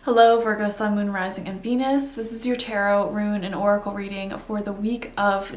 Hello, Virgo, Sun, Moon, Rising, and Venus. This is your tarot, rune, and oracle reading for the week of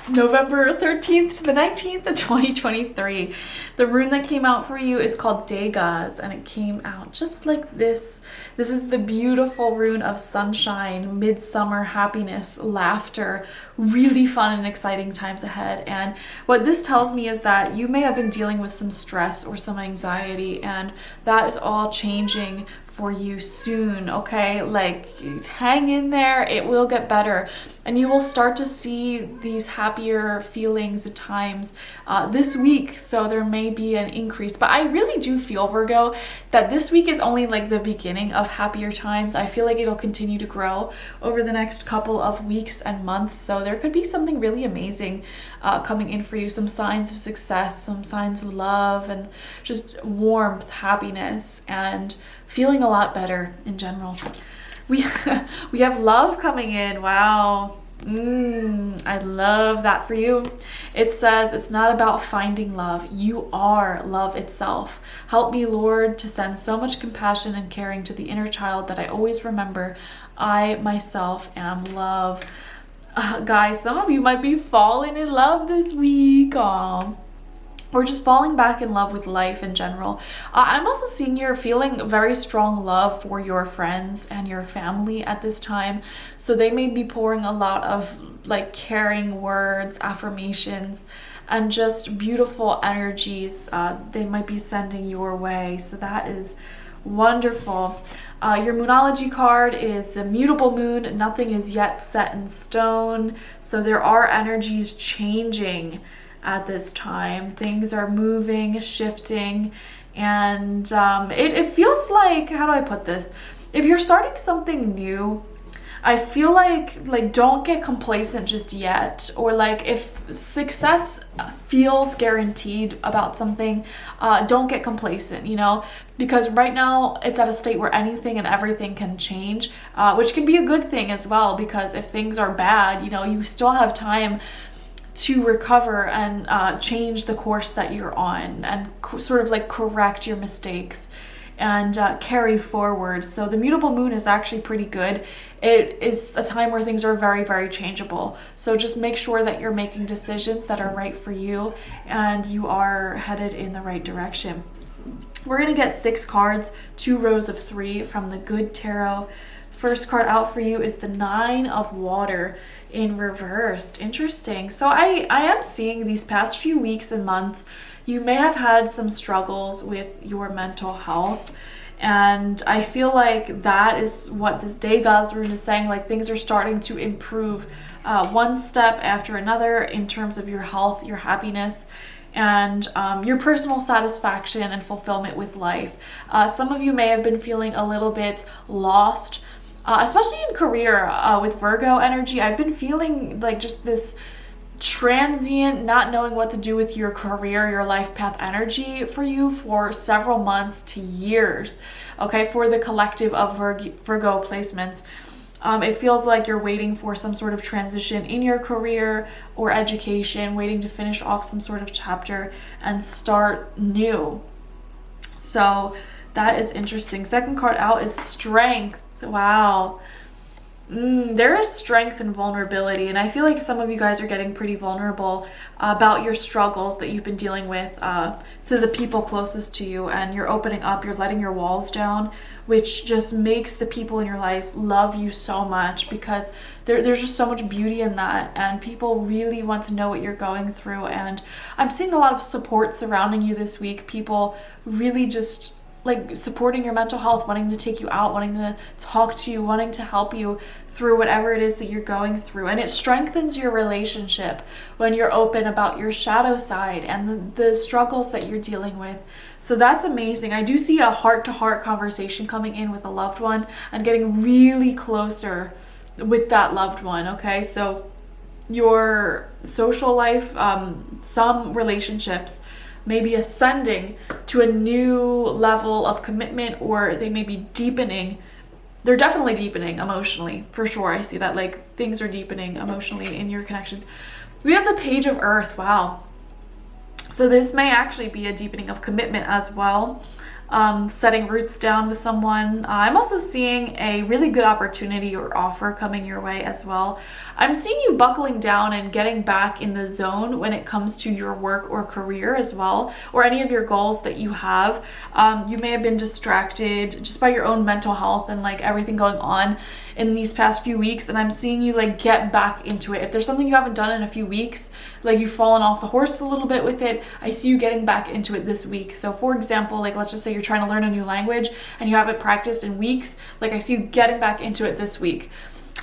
November 13th to the 19th of 2023. The rune that came out for you is called Degas, and it came out just like this. This is the beautiful rune of sunshine, midsummer happiness, laughter, really fun and exciting times ahead. And what this tells me is that you may have been dealing with some stress or some anxiety, and that is all changing for you soon, okay? Like, hang in there, it will get better, and you will start to see these happier feelings at times this week. So there may be an increase, but I really do feel, Virgo, that this week is only like the beginning of happier times. I feel like it'll continue to grow over the next couple of weeks and months. So there could be something really amazing coming in for you, some signs of success, some signs of love, and just warmth, happiness, and feeling a lot better in general. We have love coming in. Wow. I love that for you. It says it's not about finding love. You are love itself. Help me, Lord, to send so much compassion and caring to the inner child that I always remember I myself am love. Guys, some of you might be falling in love this week. Or just falling back in love with life in general. I'm also seeing you're feeling very strong love for your friends and your family at this time. So they may be pouring a lot of like caring words, affirmations, and just beautiful energies they might be sending your way. So that is wonderful. Your Moonology card is the mutable moon. Nothing is yet set in stone. So there are energies changing at this time. Things are moving, shifting, and it feels like, how do I put this? If you're starting something new, I feel like don't get complacent just yet, or like if success feels guaranteed about something, don't get complacent, you know, because right now it's at a state where anything and everything can change, which can be a good thing as well, because if things are bad, you know, you still have time to recover and change the course that you're on, and sort of like correct your mistakes and carry forward. So the mutable moon is actually pretty good. It is a time where things are very, very changeable. So just make sure that you're making decisions that are right for you and you are headed in the right direction. We're gonna get 6 cards, 2 rows of 3 from the Good Tarot. First card out for you is the 9 of Water in reversed. Interesting. So I am seeing these past few weeks and months, you may have had some struggles with your mental health. And I feel like that is what this Degas rune is saying. Like, things are starting to improve one step after another in terms of your health, your happiness, and your personal satisfaction and fulfillment with life. Some of you may have been feeling a little bit lost, especially in career with Virgo energy. I've been feeling like just this transient, not knowing what to do with your career, your life path energy for you for several months to years. Okay, for the collective of Virgo placements. It feels like you're waiting for some sort of transition in your career or education, waiting to finish off some sort of chapter and start new. So that is interesting. Second card out is Strength. Wow. There is strength and vulnerability, and I feel like some of you guys are getting pretty vulnerable about your struggles that you've been dealing with to the people closest to you, and you're opening up, you're letting your walls down, which just makes the people in your life love you so much, because there's just so much beauty in that, and people really want to know what you're going through. And I'm seeing a lot of support surrounding you this week, people really just like supporting your mental health, wanting to take you out, wanting to talk to you, wanting to help you through whatever it is that you're going through. And it strengthens your relationship when you're open about your shadow side and the struggles that you're dealing with. So that's amazing. I do see a heart-to-heart conversation coming in with a loved one and getting really closer with that loved one, okay? So your social life, some relationships may be ascending to a new level of commitment, or they may be deepening. They're definitely deepening emotionally, for sure. I see that, like, things are deepening emotionally in your connections. We have the Page of Earth. Wow. So this may actually be a deepening of commitment as well. setting roots down with someone. I'm also seeing a really good opportunity or offer coming your way as well. I'm seeing you buckling down and getting back in the zone when it comes to your work or career as well, or any of your goals that you have. You may have been distracted just by your own mental health and like everything going on in these past few weeks, and I'm seeing you like get back into it. If there's something you haven't done in a few weeks, like you've fallen off the horse a little bit with it, I see you getting back into it this week. So for example, like let's just say you're trying to learn a new language and you haven't practiced in weeks, like I see you getting back into it this week.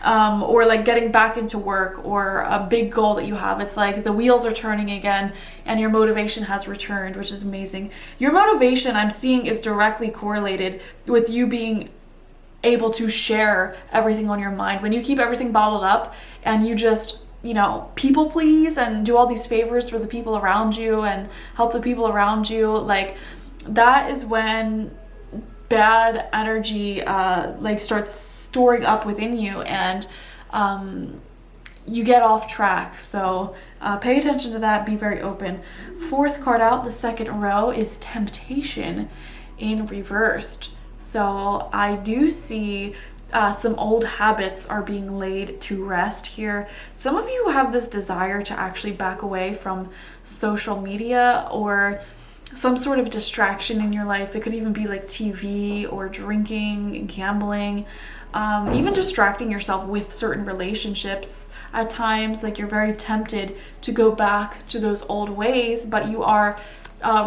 Or like getting back into work or a big goal that you have. It's like the wheels are turning again and your motivation has returned, which is amazing. Your motivation I'm seeing is directly correlated with you being able to share everything on your mind. When you keep everything bottled up and you just, you know, people please and do all these favors for the people around you and help the people around you, like that is when bad energy like starts storing up within you, and you get off track. So pay attention to that, be very open. Fourth card out, the second row, is temptation in reversed. So I do see some old habits are being laid to rest here. Some of you have this desire to actually back away from social media or some sort of distraction in your life. It could even be like TV or drinking, gambling, even distracting yourself with certain relationships at times. Like you're very tempted to go back to those old ways, but you are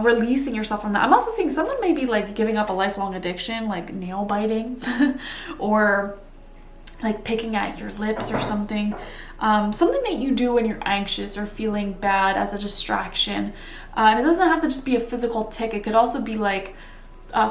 releasing yourself from that. I'm also seeing someone may be like giving up a lifelong addiction, like nail biting or like picking at your lips or something. Something that you do when you're anxious or feeling bad as a distraction. And it doesn't have to just be a physical tick. It could also be like,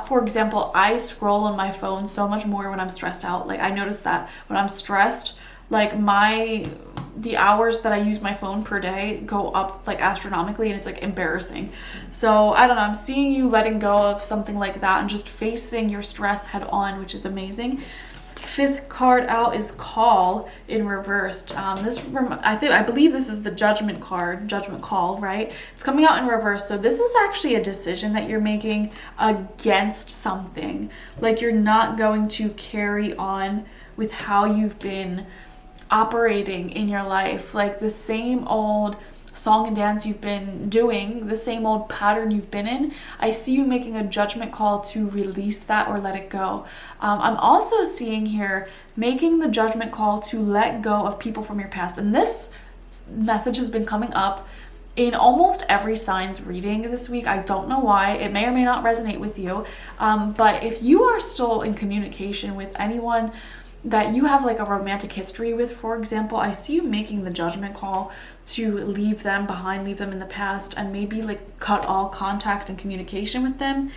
for example, I scroll on my phone so much more when I'm stressed out. Like I notice that when I'm stressed, like the hours that I use my phone per day go up like astronomically, and it's like embarrassing. So I don't know, I'm seeing you letting go of something like that and just facing your stress head on, which is amazing. Fifth card out is Call in reversed. I believe this is the Judgment card, Judgment Call, right? It's coming out in reverse. So this is actually a decision that you're making against something. Like you're not going to carry on with how you've been operating in your life. Like the same old song and dance you've been doing, the same old pattern you've been in, I see you making a judgment call to release that or let it go. I'm also seeing here making the judgment call to let go of people from your past. And this message has been coming up in almost every signs reading this week. I don't know why. It may or may not resonate with you. But if you are still in communication with anyone that you have like a romantic history with, for example, I see you making the judgment call to leave them behind, leave them in the past, and maybe like cut all contact and communication with them.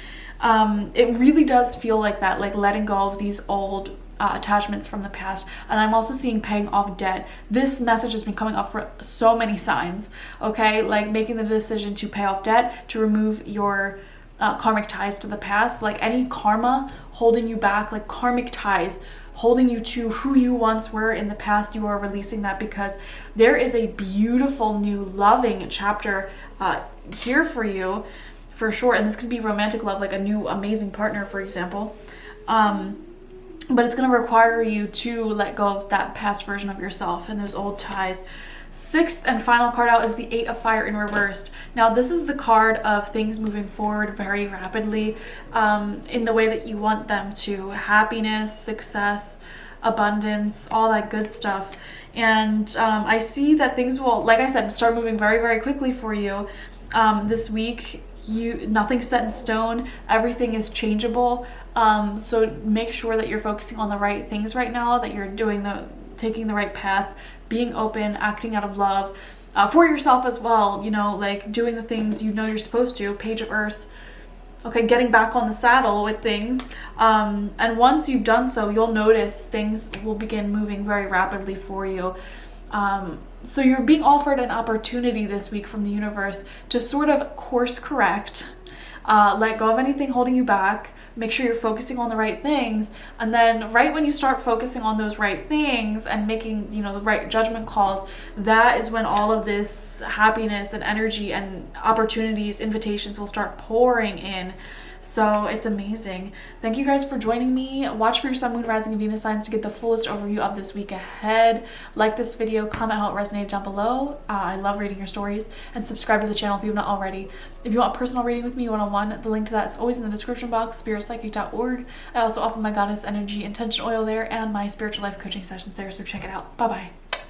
It really does feel like that, like letting go of these old attachments from the past. And I'm also seeing paying off debt. This message has been coming up for so many signs, okay? Like making the decision to pay off debt, to remove your karmic ties to the past, like any karma holding you back, like karmic ties holding you to who you once were in the past. You are releasing that because there is a beautiful new loving chapter here for you, for sure. And this could be romantic love, like a new amazing partner, for example. But it's going to require you to let go of that past version of yourself and those old ties. Sixth and final card out is the Eight of Fire in reversed. Now this is the card of things moving forward very rapidly in the way that you want them to. Happiness, success, abundance, all that good stuff. And I see that things will, like I said, start moving very, very quickly for you this week. Nothing's set in stone. Everything is changeable. So make sure that you're focusing on the right things right now, that you're taking the right path, being open, acting out of love for yourself as well, you know, like doing the things you know you're supposed to. Page of Earth. Okay, getting back on the saddle with things. And once you've done so, you'll notice things will begin moving very rapidly for you. So you're being offered an opportunity this week from the universe to sort of course correct, let go of anything holding you back, make sure you're focusing on the right things, and then right when you start focusing on those right things and making, you know, the right judgment calls, that is when all of this happiness and energy and opportunities, invitations will start pouring in. So it's amazing. Thank you guys for joining me. Watch for your sun, moon, rising, and Venus signs to get the fullest overview of this week ahead. Like this video, comment how it resonated down below. I love reading your stories, and subscribe to the channel if you have not already. If you want a personal reading with me one-on-one, the link to that is always in the description box, spiritpsychic.org. I also offer my goddess energy intention oil there and my spiritual life coaching sessions there, so check it out. Bye-bye.